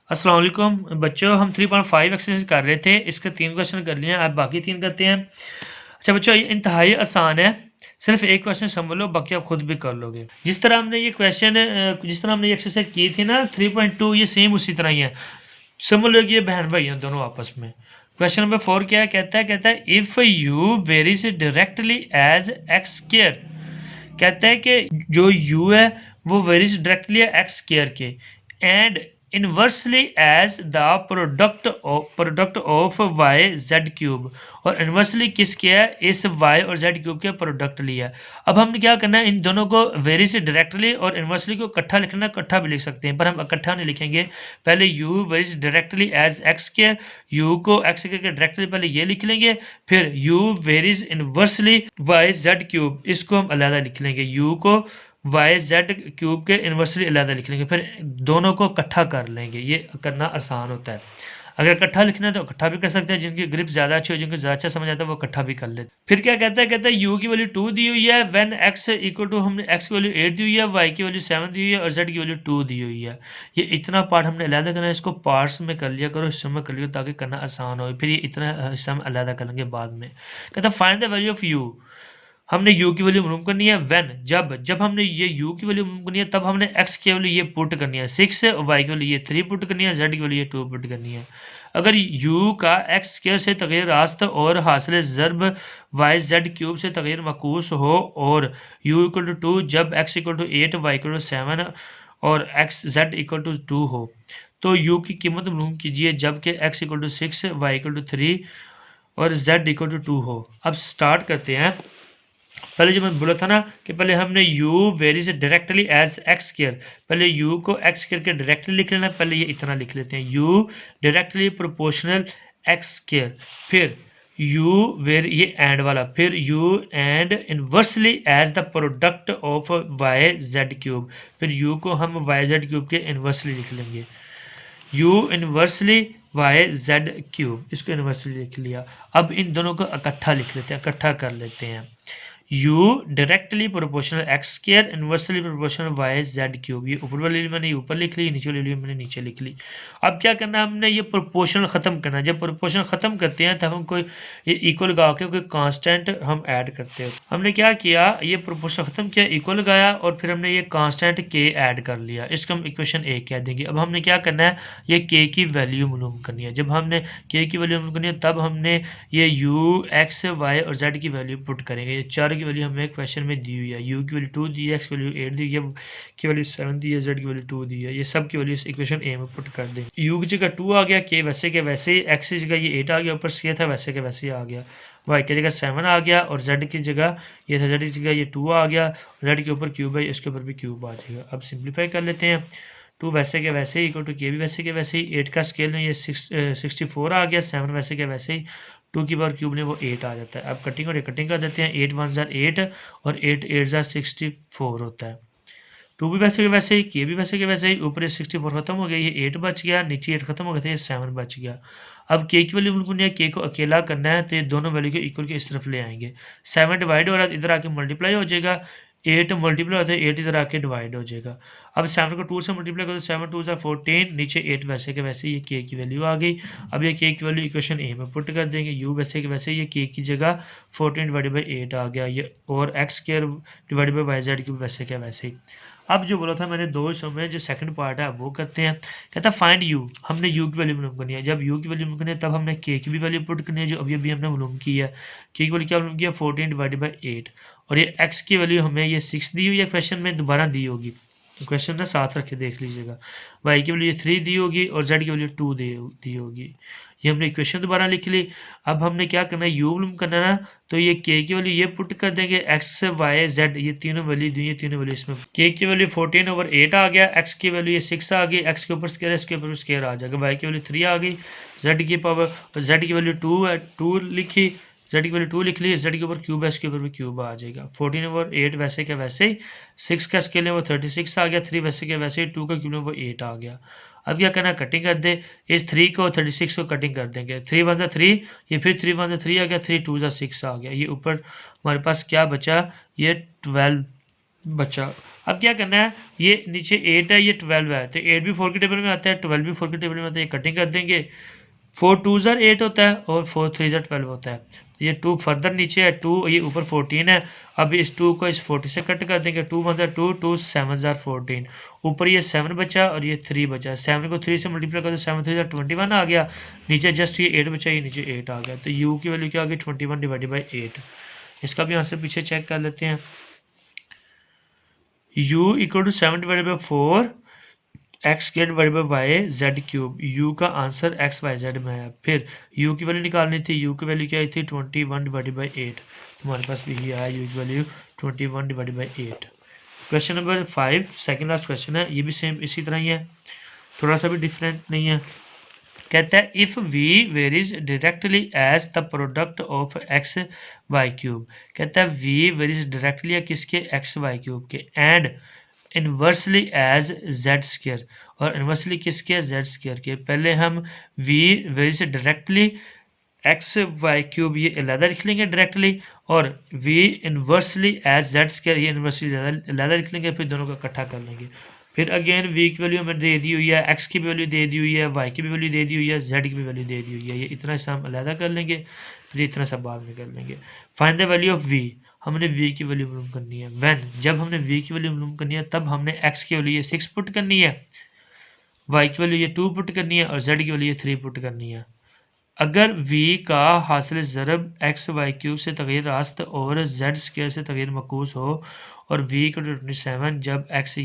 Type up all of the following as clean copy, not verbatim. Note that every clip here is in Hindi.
अस्सलाम वालेकुम बच्चों, हम 3.5 एक्सरसाइज कर रहे थे। इसके 3 क्वेश्चन कर लिए हैं, अब बाकी 3 करते हैं। अच्छा बच्चों, ये इंतहाई आसान है, सिर्फ एक क्वेश्चन समझ लो, बाकी आप खुद भी कर लोगे। जिस तरह हमने ये एक्सरसाइज की थी ना 3.2, ये सेम उसी तरह ही है। समझ लो कि ये बहन भाई हैं दोनों आपस में। क्वेश्चन नंबर 4 क्या है, कहता है if u varies directly as x square. कहता है कि जो u है वो वेरीज डायरेक्टली है एक्स स्क्वायर के, and inversely as the product of y z cube, और इनवर्सली किसके है, इस y और z क्यूब के प्रोडक्ट लिया। अब हमने क्या करना है, इन दोनों को वेरी से डायरेक्टली और इनवर्सली को इकट्ठा लिखना, इकट्ठा भी लिख सकते हैं पर हम इकट्ठा नहीं लिखेंगे। पहले u varies directly as x square, u को x के डायरेक्टली पहले ये लिख लेंगे, फिर u varies inversely y z cube, इसको हम अलग लिख लेंगे, u को वाई जेड क्यूब के इन्वर्सली अलग लिख लेंगे, फिर दोनों को इकट्ठा कर लेंगे। ये करना आसान होता है। अगर इकट्ठा लिखना है तो इकट्ठा भी कर सकते हैं, जिनकी ग्रिप ज़्यादा अच्छी हो, जिनको ज़्यादा अच्छा समझ आता है वो इकट्ठा भी कर लेते। फिर क्या कहता है u की वैल्यू 2 दी हुई है, व्हेन x इक्वल टू, हमने x की वैल्यू 8 दी हुई है, y की वैल्यू 7 दी हुई है और z की वैल्यू 2 दी हुई है। ये इतना पार्ट हमने अलग करना है, इसको पार्ट्स में कर लिया करो, हिस्सों में कर लिया ताकि करना आसान हो। फिर ये इतना हिस्सा हम अलग करेंगे बाद में। कहता find the value of u, हमने u की वैल्यू मालूम करनी है। व्हेन, जब हमने ये u की वैल्यू मालूम करनी है, तब हमने x की वैल्यू ये पुट करनी है 6, और y की वैल्यू ये 3 पुट करनी है, z की वैल्यू ये 2 पुट करनी है। अगर u का x स्क्वायर से तगैर रास्त और हासिल ज़र्ब y z क्यूब से तगैर मकूस हो, और u इक्वल टू 2 जब x equal to 8, y equal to 7 और x z इक्वल टू 2 हो, तो u की कीमत मालूम कीजिए जबकि x equal to 6, y equal to 3 और z इक्वल टू 2 हो। अब स्टार्ट करते हैं। पहले जो मैं बोला था ना कि पहले हमने u varies directly as x square, पहले u को एक्स स्क्वायर के डायरेक्टली लिख लेना, पहले ये इतना लिख लेते हैं u directly proportional x square, फिर u वेर ये एंड वाला, फिर u and inversely as the product of y z cube, फिर u को हम y z क्यूब के इनवर्सली लिख लेंगे, u inversely y z cube, इसको इनवर्सली लिख लिया। अब इन दोनों को इकट्ठा लिख लेते हैं, इकट्ठा कर लेते हैं। u directly proportional x square inversely proportional y z cube, ये ऊपर वाली मैंने ऊपर लिख ली, नीचे वाली मैंने नीचे लिख ली। अब क्या करना है, हमने ये प्रोपोर्शनल ख़त्म करना है। जब प्रोपोर्शनल ख़त्म करते हैं तब हम कोई इक्वल लगा के कोई कांस्टेंट हम ऐड करते हैं। हमने क्या किया, ये प्रोपोर्शनल ख़त्म किया, इक्वल लगाया और फिर हमने ये कांस्टेंट के ऐड कर लिया, इसको हम इक्वेशन ए कह देंगे। अब हमने क्या करना है, ये के की वैल्यू मालूम करनी है। जब हमने के की वैल्यू मालूम करनी है तब हमने ये u x y और z की वैल्यू पुट करेंगे। ये चार की वैल्यू हमें क्वेश्चन में दी हुई है, u की वैल्यू 2 दी है, x की वैल्यू 8 दी है, की वैल्यू 7 दी है, z की वैल्यू 2 दी है। ये सब की वैल्यू इस इक्वेशन ए में पुट कर देंगे। u की जगह 2 आ गया, k वैसे के वैसे ही, x की जगह ये 8 आ गया, ऊपर c था वैसे के वैसे ही आ गया, y की जगह 7 आ गया और z की जगह ये था, z की जगह ये 2 आ गया, z के ऊपर क्यूब है, इसके ऊपर भी क्यूब आ जाएगा। अब सिंप्लीफाई कर लेते हैं। 2 वैसे के वैसे ही इक्वल टू के भी वैसे के वैसे ही, 8 का स्केल में ये 64 आ गया, 7 वैसे के वैसे ही, 2 की पावर क्यूब ने वो 8 आ जाता है। अब कटिंग और कटिंग कर देते हैं, 8 1 ज़ार 8 और 8 8 ज़ार 64 होता है। 2 भी वैसे के वैसे ही, के भी वैसे के वैसे ही, ऊपर ये 64 खत्म हो गया, ये 8 बच गया, नीचे 8 खत्म हो गया था, ये 7 बच गया। अब के की वैल्यू बिल्कुल नहीं है, के को अकेला करना है तो ये दोनों वैल्यू को इक्वल के इस तरफ ले आएंगे। 7 डिवाइड हो रहा है, इधर आके मल्टीप्लाई हो जाएगा, 8 मल्टीप्लाई होता है, 8 इधर आके डिवाइड हो जाएगा। अब 7 को 2 से मल्टीप्लाई करो, 7 2 ज़ार 14, नीचे 8 वैसे के वैसे ये के की वैल्यू आ गई। अब ये के की वैल्यू इक्वेशन ए में पुट कर देंगे, u वैसे के वैसे ये के की जगह 14 डिवाइड बाई 8 आ गया, ये और x square divide by y z cube वैसे के वैसे ही। अब जो बोला था मैंने दो हिस्सों में, जो सेकंड पार्ट है वो करते हैं। कहता है फाइंड u, हमने u की वैल्यू मालूम करनी है। जब u की वैल्यू मालूम करनी है तब हमने k की भी वैल्यू पुट करनी है, जो अभी अभी हमने मालूम की है। k की वैल्यू क्या मालूम किया, 14 डिवाइडेड बाई 8, और ये x की वैल्यू हमें ये 6 दी हुई है, क्वेश्चन में दोबारा दी होगी, तो क्वेश्चन ना साथ रख के देख लीजिएगा। y की वैल्यू ये 3 दी होगी और z की वैल्यू 2 दी होगी। ये हमने इक्वेशन दोबारा लिख ली। अब हमने क्या करना है, u मालूम करना है ना, तो ये k की वैल्यू ये पुट कर देंगे, x y z ये तीनों वैल्यू दी, ये तीनों वैल्यू इसमें, k की वैल्यू 14 ओवर 8 आ गया, x की वैल्यू ये 6 आ गई, x के ऊपर स्क्वायर है, इसके ऊपर स्क्वायर आ जाएगा, y की वैल्यू 3 आ गई, z की पावर, और z की वैल्यू 2 है, 2 लिखी, z की वैल्यू 2 लिख ली, z के ऊपर क्यूब है, इसके ऊपर भी क्यूब आ जाएगा। 14 ओवर 8 वैसे के वैसे ही, 6 का स्केल है वो 36 आ गया, 3 वैसे के वैसे ही, 2 का क्यूब है वो 8 आ गया। अब क्या करना, कटिंग कर दे, इस 3 को 36 को कटिंग कर देंगे, 3 1 ज़ा 3, ये फिर 3 1 ज़ा 3 आ गया, 3 2 ज़ा 6 आ गया, ये ऊपर हमारे पास क्या बचा, ये 12 बचा। अब क्या करना है, ये नीचे 8 है, ये 12 है, तो 8 भी 4 के टेबल में आता है, 12 भी 4 के टेबल में आता है, ये कटिंग कर देंगे। 4 2 ज़र 8 होता है और 4 3 ज़र 12 होता है। ये 2 फर्दर नीचे है, 2 ये ऊपर 14 है। अब इस 2 को इस 40 से कट कर देंगे, 2 1 ज़र 2, 2 7 ज़र 14। ऊपर ये 7 बचा और ये 3 बचा, 7 को 3 से मल्टीप्लाई कर दो, 7 3 ज़र 21 आ गया। नीचे जस्ट ये 8 बचा, ये नीचे 8 आ गया, तो u की वैल्यू क्या आ गई 21 डिवाइडेड बाई 8। इसका भी आंसर पीछे चेक कर लेते हैं। u equal to 7 divided by 4 x square divide by y z cube. u का आंसर एक्स वाई जेड में है। फिर u की वैल्यू निकालनी थी, u की वैल्यू क्या आई थी 21 डिवाइडेड बाई 8। तुम्हारे पास भी ये आया u की value 21 divided by 8। Question number 5 second last question है, ये भी सेम इसी तरह ही है, थोड़ा सा भी डिफरेंट नहीं है। कहता है if v varies directly as the product of x y cube. कहता है v वेरीज डायरेक्टली है किसके, एक्स वाई क्यूब के, and inversely as z square, और इन्वर्सली किसके, जेड स्क्र के। पहले हम v varies directly x y cube ये अलहदा लिख लेंगे डायरेक्टली, और v inversely as z square ये इन्वर्सली अलहदा लिख लेंगे, फिर दोनों को इकट्ठा कर लेंगे। फिर अगेन v की वैल्यू हमें दे दी हुई है, x की भी वैल्यू दे दी हुई है, y की भी वैल्यू दे दी हुई है, z की भी वैल्यू दे दी हुई है। ये इतना सा हम अलहदा कर लेंगे, फिर इतना सा बाद में कर लेंगे। Find the value of v, हमने v की वैल्यू मालूम करनी है। व्हेन, जब हमने v की वैल्यू मालूम करनी है तब हमने x की वैल्यू ये 6 पुट करनी है, y की वैल्यू ये 2 पुट करनी है, और z की वैल्यू ये 3 पुट करनी है। अगर v का हासिल ज़रब एक्स वाई क्यूब से तग़यीर रास्त और z स्क्वायर से तग़यीर मकूस हो, और v को 27 जब x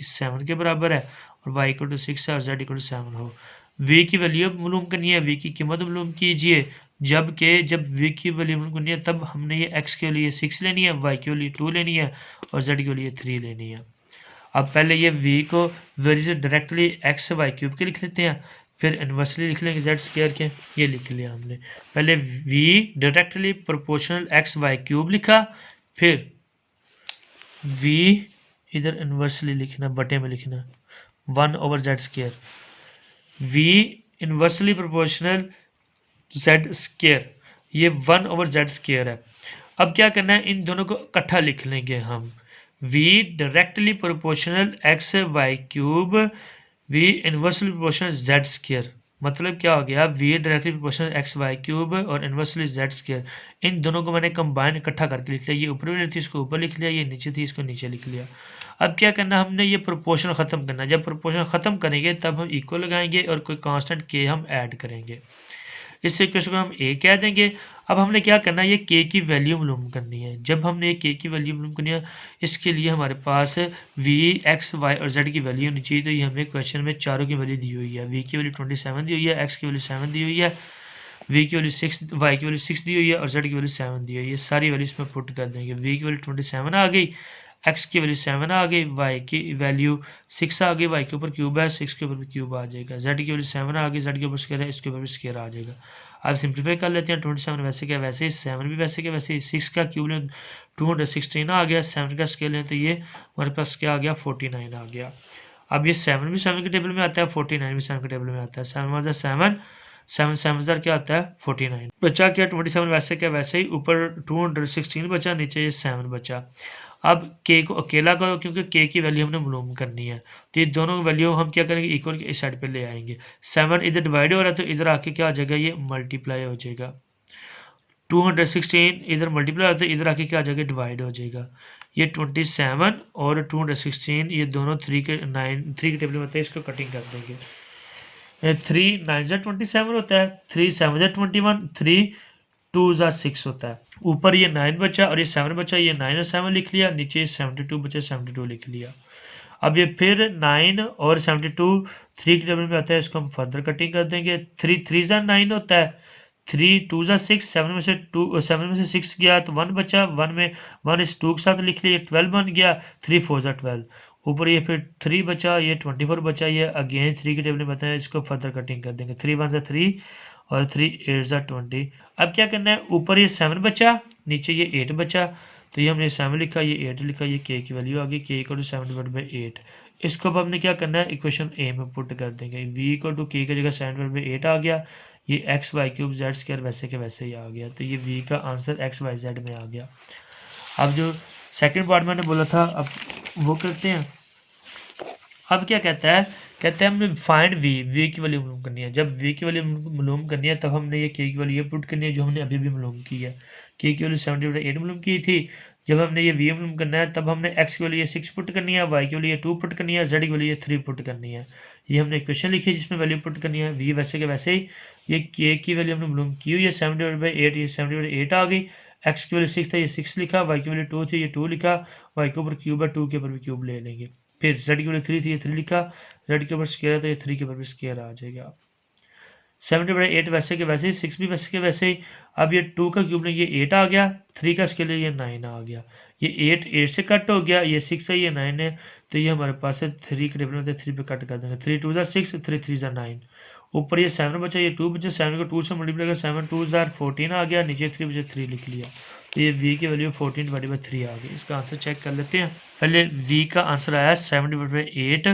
7 के बराबर है, और y को 6 है, और z को 7 हो। v की वैल्यू मालूम करनी है, v की कीमत मालूम कीजिए, जब v की वैल्यू मालूम करनी है तब हमने ये x के लिए 6 लेनी है, y के लिए 2 लेनी है, और z के लिए 3 लेनी है। अब पहले ये v को varies directly x y cube के लिख लेते हैं, फिर इन्वर्सली लिख लेंगे जेड स्क्वायर के, ये लिख लिया हमने। पहले v directly proportional x y cube लिखा, फिर v इधर इन्वर्सली लिखना, बटे में लिखना 1 over Z square, v inversely proportional z square, ये 1 ओवर जेड स्क्वायर है। अब क्या करना है, इन दोनों को इकट्ठा लिख लेंगे हम, v directly proportional x y cube v inversely proportional z square. मतलब क्या हो गया, v directly proportional x y cube और इन्वर्सली जेड स्क्वायर, इन दोनों को मैंने कंबाइन इकट्ठा करके लिख लिया। ये ऊपर वाली थी इसको ऊपर लिख लिया, ये नीचे थी इसको नीचे लिख लिया। अब क्या करना, हमने ये प्रोपोर्शन ख़त्म करना। जब प्रोपोर्शन ख़त्म करेंगे तब हम इक्वल लगाएंगे और कोई कांस्टेंट k हम ऐड करेंगे, इस इक्वेशन को हम a कह देंगे। अब हमने क्या करना है, ये k की वैल्यू मालूम करनी है। जब हमने ये k की वैल्यू मालूम करनी है, इसके लिए हमारे पास v x y और z की वैल्यू होनी चाहिए। तो ये हमें क्वेश्चन में चारों की वैल्यू दी हुई है, v की वैल्यू 27 दी हुई है, x की वैल्यू 7 दी हुई है, v की वैल्यू 6, y की वैल्यू 6 दी हुई है, और z की वैल्यू 7 दी हुई है। ये सारी वैल्यू इसमें पुट कर देंगे। v की वैल्यू 27 आ गई, x की वैल्यू 7 आ गई, y की वैल्यू 6 आ गई, y के ऊपर क्यूब है 6 के ऊपर भी क्यूब आ जाएगा, z की वैल्यू 7 आ गई, z के ऊपर स्क्वायर है, इसके ऊपर भी स्क्वायर आ जाएगा। अब सिंप्लीफाई कर लेते हैं, 27 वैसे क्या वैसे ही, 7 भी वैसे क्या वैसे ही, 6 का क्यूब लें 216 आ गया, 7 का स्केल लें तो ये हमारे पास क्या आ गया 49 आ गया। अब ये 7 भी 7 के टेबल में आता है, 49 भी 7 के टेबल में आता है, 7 7 7 7 क्या आता है 49। बचा क्या 27 वैसे क्या वैसे ही, ऊपर 216 बचा, नीचे ये 7 बचा। अब k को अकेला करो क्योंकि k की वैल्यू हमने मालूम करनी है, तो ये दोनों वैल्यू हम क्या करेंगे इक्वल के इस साइड पे ले आएंगे। 7 इधर डिवाइड हो रहा है तो इधर आके क्या हो जाएगा, ये मल्टीप्लाई हो जाएगा। 216 इधर मल्टीप्लाई होता है, इधर आके क्या हो जाएगा डिवाइड हो जाएगा। ये 27 और 216 ये दोनों 3 के टेबल में होते हैं, इसको कटिंग कर देंगे। 3 9 27 होता है, 3 7 21, 3 2 6 होता है। ऊपर ये 9 बचा और ये 7 बचा, ये 9 और 7 लिख लिया, नीचे 72 बचा 72 लिख लिया। अब ये फिर 9 और 72 3 के टेबल में आता है, इसको हम फर्दर कटिंग कर देंगे। 3 3 9 होता है, 3 2 6, 7 में से 6 गया तो 1 बचा, 1 में 1 इस 2 के साथ लिख लिया, 12 बन गया, 3 4 12। ऊपर ये फिर 3 बचा, ये 24 बचा, ये अगेन 3 के टेबल में बताया, इसको फर्दर कटिंग कर देंगे। 3 1 3 और 3 8 20। अब क्या करना है, ऊपर ये 7 बचा, नीचे ये 8 बचा, तो ये हमने 7 लिखा, ये 8 लिखा, ये k की वैल्यू आ गई, k इक्वल टू 7/8। इसको अब हमने क्या करना है, इक्वेशन ए में पुट कर देंगे। v इक्वल टू k की जगह 7/8 आ गया, ये x y cube z square वैसे के वैसे ही आ गया, तो ये v का आंसर एक्स वाई जेड में आ गया। अब जो सेकंड पार्ट मैंने बोला था, अब वो करते हैं। अब क्या कहता है, कहते हैं हमने फाइंड वी की वैल्यू मालूम करनी है। जब वी की वैल्यू मालूम करनी है तब हमने ये के की वैल्यू ये पुट करनी है जो हमने अभी भी मालूम की है। के की वैल्यू 70/8 मालूम की थी। जब हमने ये वी मालूम करना है तब हमने एक्स की वैल्यू ये 6 पुट करनी है, वाई की वैल्यू ये 2 पुट करनी है, जेड की वैल्यू ये 3 पुट करनी है। ये हमने इक्वेशन लिखी है जिसमें वैल्यू पुट करनी है। वी वैसे के वैसे ही, ये के की वैल्यू हमने मालूम की हुई है 70/8, ये 70/8 आ गई। एक्स की वैल्यू 6 था, ये 6 लिखा। वाई की वैल्यू 2 थी, ये 2 लिखा। वाई के ऊपर क्यूब है, 2 के ऊपर भी क्यूब ले लेंगे। फिर जेड की वैल्यू 3 थी, ये 3 लिखा। जेड के ऊपर स्केयर है तो ये 3 के ऊपर भी स्केयर आ जाएगा। 70/8 वैसे के वैसे ही, 6 भी वैसे के वैसे ही। अब ये 2 का क्यूब नहीं, ये 8 आ गया। 3 का स्केयर है, ये 9 आ गया। ये 8 से कट हो गया, ये 6 है, ये 9 है। तो ये हमारे पास है 3 के टेबल में, 3 पे कट कर देंगे। 3 2 6, 3 3 9। ऊपर ये 7 बचा, ये 2 बचा। 7 को 2 से मल्टीप्लाई कर, 7 2 14 आ गया। नीचे 3 बचे, 3 लिख लिया। तो ये v की वैल्यू 14/3 आ गई। इसका आंसर चेक कर लेते हैं। पहले v का आंसर आया 70/8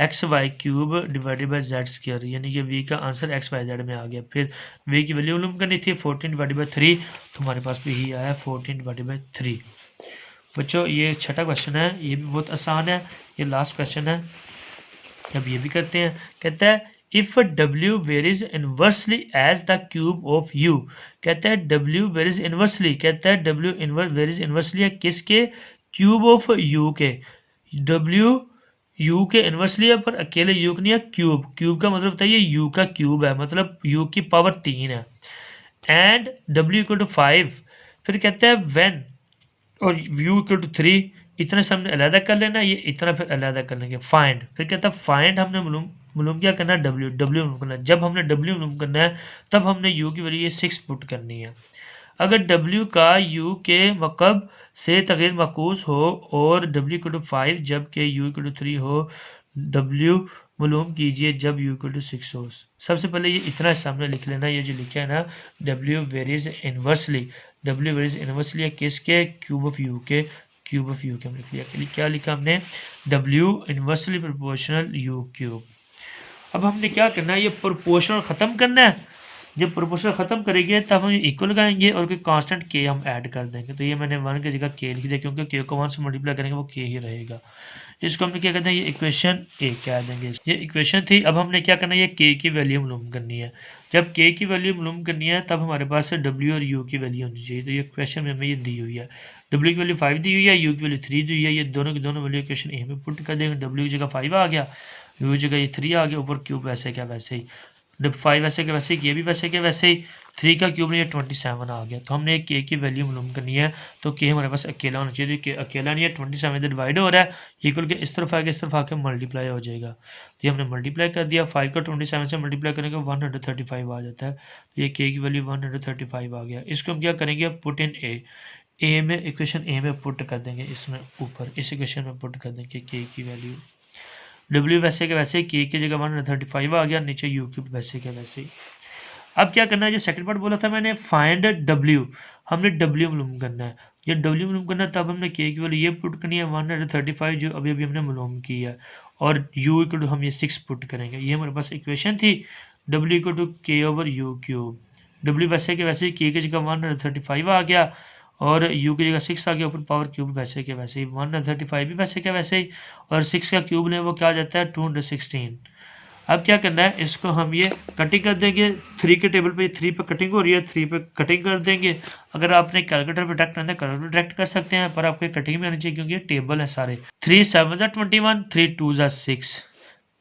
x y cube divided by z square, यानी कि v का आंसर एक्स वाई जेड में आ गया। फिर v की वैल्यू मालूम करनी थी 14/3, तो हमारे पास भी ही आया 14/3। बच्चों ये छठा क्वेश्चन है, ये भी बहुत आसान है। ये लास्ट क्वेश्चन है, अब ये भी करते हैं। कहता है if w varies inversely as the cube of u। कहता है w वेरीज इनवर्सली, कहता है w वेरीज इनवर्सली है किसके, क्यूब ऑफ u के। w u के इनवर्सली है पर अकेले u नहीं है, क्यूब। क्यूब का मतलब बताइए u का क्यूब है, मतलब u की पावर 3 है। And w equal to 5। फिर कहता है व्हेन, और u इक्वल टू 3। इतना से हमने अलहदा कर लेना, ये इतना फिर अलहदा कर लेंगे। फाइंड, फिर कहता है फाइंड हमने मालूम क्या करना है, w मालूम करना है। जब हमने w मालूम करना है तब हमने u की वैल्यू ये 6 पुट करनी है। अगर w का u के मकब से तगीर मकूस हो और w इक्वल टू 5 जबकि u इक्वल टू 3 हो, w मालूम कीजिए जब u इक्वल टू 6 हो। सबसे पहले ये इतना सामने लिख लेना, ये जो लिखा है ना w varies inversely, w varies inversely है किसके, क्यूब ऑफ u के। क्यूब ऑफ u के हमने लिख लिया। क्या लिखा हमने, w inversely proportional u cube. अब हमने क्या करना है, ये प्रोपोर्शनल ख़त्म करना है। जब प्रोपोर्शनल ख़त्म करेंगे तब हम इक्वल लगाएंगे और कोई कांस्टेंट के हम ऐड कर देंगे। तो ये मैंने 1 की जगह के लिख दिया क्योंकि के को 1 से मल्टीप्लाई करेंगे वो के ही रहेगा। इसको हमने क्या कहते हैं, ये इक्वेशन ए कह देंगे। ये इक्वेशन थी। अब हमने क्या करना है, ये के की वैल्यू मालूम करनी है। जब के की वैल्यू मालूम करनी है तब हमारे पास डब्ल्यू और यू की वैल्यू होनी चाहिए। तो ये क्वेश्चन में हमें ये दी हुई है, डब्ल्यू की वैल्यू 5 दी हुई है, यू की वैल्यू 3 दी हुई है। ये दोनों की दोनों वैल्यू इक्वेशन ए में पुट कर देंगे। डब्ल्यू की जगह 5 आ गया, यू की जगह ये 3 आ गया। ऊपर क्यूब वैसे क्या वैसे ही, 5 वैसे के वैसे ही, ये भी वैसे के वैसे ही। 3 का क्यूब में ये 27 आ गया। तो हमने के की वैल्यू मालूम करनी है, तो के हमारे पास अकेला होना चाहिए। कि अकेला नहीं है, 27 इधर डिवाइड हो रहा है, इक्वल के इस तरफ आके इस तरफ आके मल्टीप्लाई हो जाएगा। तो ये हमने मल्टीप्लाई कर दिया। 5 का 27 से मल्टीप्लाई करेंगे 135 आ जाता है। तो ये के की वैल्यू 135 आ गया। इसको हम क्या करेंगे, पुट इन ए में, इक्वेशन ए में पुट कर देंगे। इसमें ऊपर इस इक्वेशन में पुट कर देंगे के की वैल्यू। W वैसे के वैसे, के की जगह 135 आ गया, नीचे यू क्यूब वैसे के वैसे। अब क्या करना है, जो सेकंड पार्ट बोला था मैंने, फाइंड W। हमने W मालूम करना है। जब W मालूम करना है तब हमने के की वैल्यू ये पुट करनी है 135 जो अभी अभी हमने मालूम की है, और U इक्वल टू हम ये 6 पुट करेंगे। ये हमारे पास इक्वेशन थी, W इक्वल टू के ओवर यू क्यूब। W वैसे के वैसे, के की जगह 135 आ गया और u की जगह 6 आ गया। ऊपर पावर क्यूब वैसे के वैसे ही, 135 भी वैसे के वैसे ही, और 6 का क्यूब लें वो क्या आ जाता है 216। अब क्या करना है, इसको हम ये कटिंग कर देंगे। 3 के टेबल पे 3 पे कटिंग हो रही है, 3 पे कटिंग कर देंगे। अगर आपने कैलकुलेटर पे डायरेक्ट करना है कैलकुलेटर डायरेक्ट कर सकते हैं, पर आपको कटिंग में आनी चाहिए क्योंकि ये टेबल है सारे। 3 7 21, 3 2 6,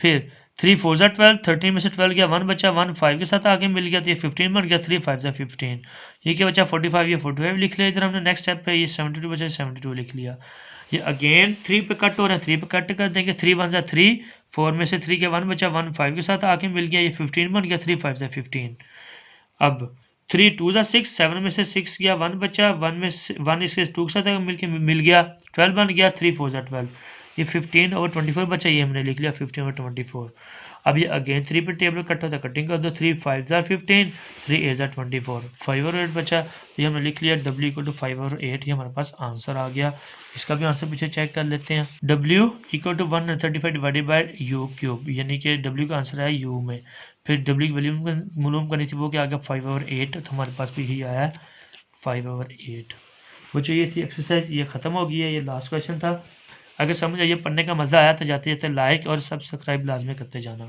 फिर 3 4 12, 13 में से 12 गया, 1 बचा, 1 5 के साथ आगे मिल गया तो ये 15 बन गया। 3 5 15, ये क्या बचा 45, ये 45 लिख लिया। इधर हमने नेक्स्ट स्टेप पे ये 72 बचा, 72 लिख लिया। ये अगेन 3 पे कट हो रहा है, 3 पे कट कर देंगे। 3 1 3, 4 में से 3 के 1 बचा, 1 5 के साथ आके मिल गया, ये 15 बन गया। 3 5 15। अब 3 2 6, 7 में से 6 गया, 1 बचा, 1 में से 1 इसके 2 के साथ मिल गया, 12 बन गया। 3 4 12, ये 15 और 24 बचा, ये हमने लिख लिया 15 और 24। अब ये अगेन 3 पे टेबल कट होता है, कटिंग कर दो। 3 5 15, 3 8 24, 5 और 8 बचा, ये हमने लिख लिया W इक्वल टू 5 और 8। ये हमारे पास आंसर आ गया। इसका भी आंसर पीछे चेक कर लेते हैं। W equal to 135 divided by u cube, यानी कि W का आंसर है U में। फिर W की वैल्यू मालूम करनी थी, वो क्या आ गया 5 और 8, तो हमारे पास भी यही आया 5 और 8। बच्चों ये थी एक्सरसाइज, ये ख़त्म हो गई है, ये लास्ट क्वेश्चन था। अगर समझ आइए, पढ़ने का मज़ा आया तो जाते जाते लाइक और सब्सक्राइब लाजमी करते जाना।